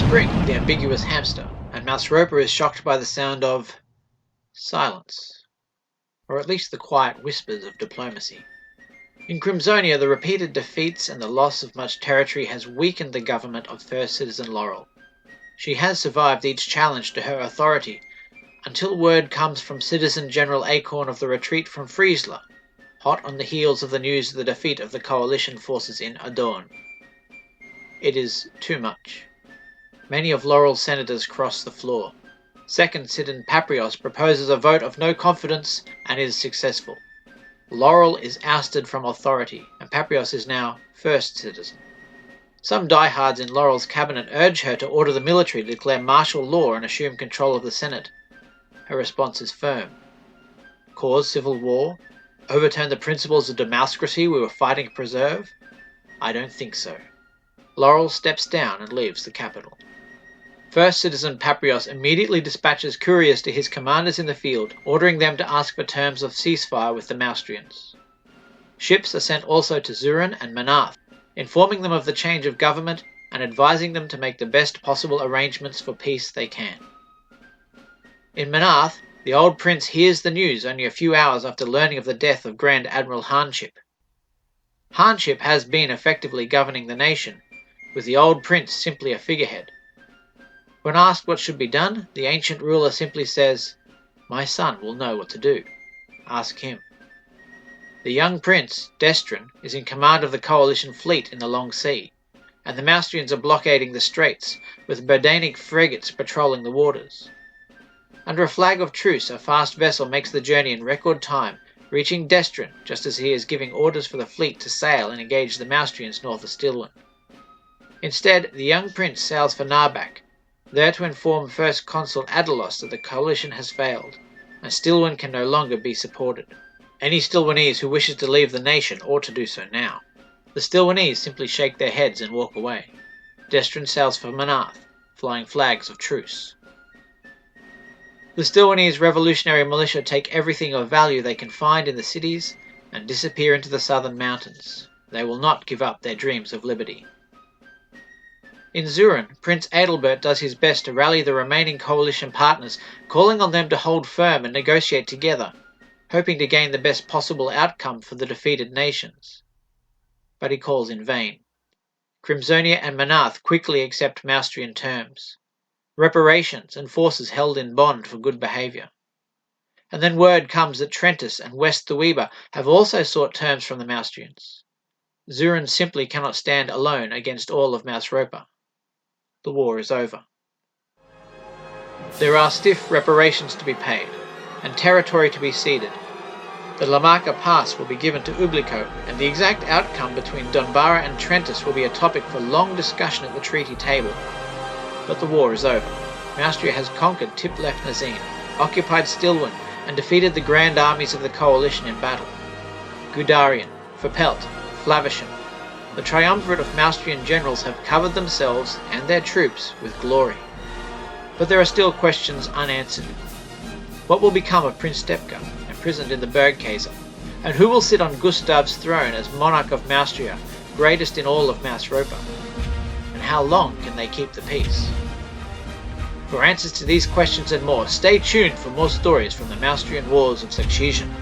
Spring, the ambiguous hamster, and Mausropa is shocked by the sound of silence, or at least the quiet whispers of diplomacy. In Crimsonia, the repeated defeats and the loss of much territory has weakened the government of First Citizen Laurel. She has survived each challenge to her authority, until word comes from Citizen General Acorn of the retreat from Friesla, hot on the heels of the news of the defeat of the coalition forces in Adorn. It is too much. Many of Laurel's senators cross the floor. Second Citizen Paprios proposes a vote of no confidence and is successful. Laurel is ousted from authority, and Paprios is now First Citizen. Some diehards in Laurel's cabinet urge her to order the military to declare martial law and assume control of the Senate. Her response is firm. Cause civil war? Overturn the principles of democracy we were fighting to preserve? I don't think so. Laurel steps down and leaves the capital. First Citizen Paprios immediately dispatches couriers to his commanders in the field, ordering them to ask for terms of ceasefire with the Maustrians. Ships are sent also to Zurin and Manath, informing them of the change of government and advising them to make the best possible arrangements for peace they can. In Manath, the old prince hears the news only a few hours after learning of the death of Grand Admiral Harnship. Harnship has been effectively governing the nation, with the old prince simply a figurehead. When asked what should be done, the ancient ruler simply says, "My son will know what to do. Ask him." The young prince, Destrin, is in command of the coalition fleet in the Long Sea, and the Maustrians are blockading the straits, with Berdanic frigates patrolling the waters. Under a flag of truce, a fast vessel makes the journey in record time, reaching Destrin just as he is giving orders for the fleet to sail and engage the Maustrians north of Stilwyn. Instead, the young prince sails for Narbak, there to inform First Consul Adalos that the coalition has failed, and Stilwyn can no longer be supported. Any Stilwynese who wishes to leave the nation ought to do so now. The Stilwynese simply shake their heads and walk away. Destrin sails for Manath, flying flags of truce. The Stilwynese revolutionary militia take everything of value they can find in the cities and disappear into the southern mountains. They will not give up their dreams of liberty. In Zurin, Prince Adalbert does his best to rally the remaining coalition partners, calling on them to hold firm and negotiate together, hoping to gain the best possible outcome for the defeated nations. But he calls in vain. Crimsonia and Manath quickly accept Maustrian terms. Reparations and forces held in bond for good behaviour. And then word comes that Trentus and West Theweba have also sought terms from the Maustrians. Zurin simply cannot stand alone against all of Mausropa. The war is over. There are stiff reparations to be paid, and territory to be ceded. The Lamarca Pass will be given to Ublico, and the exact outcome between Donbara and Trentus will be a topic for long discussion at the treaty table. But the war is over. Maustria has conquered Tiplef Nazim, occupied Stilwyn, and defeated the grand armies of the coalition in battle. Gudarian, Fapelt, Flavisham, the triumvirate of Maustrian generals have covered themselves and their troops with glory. But there are still questions unanswered. What will become of Prince Stepka, imprisoned in the Bergkäse? And who will sit on Gustav's throne as monarch of Maustria, greatest in all of Mausropa? And how long can they keep the peace? For answers to these questions and more, stay tuned for more stories from the Maustrian Wars of Succession.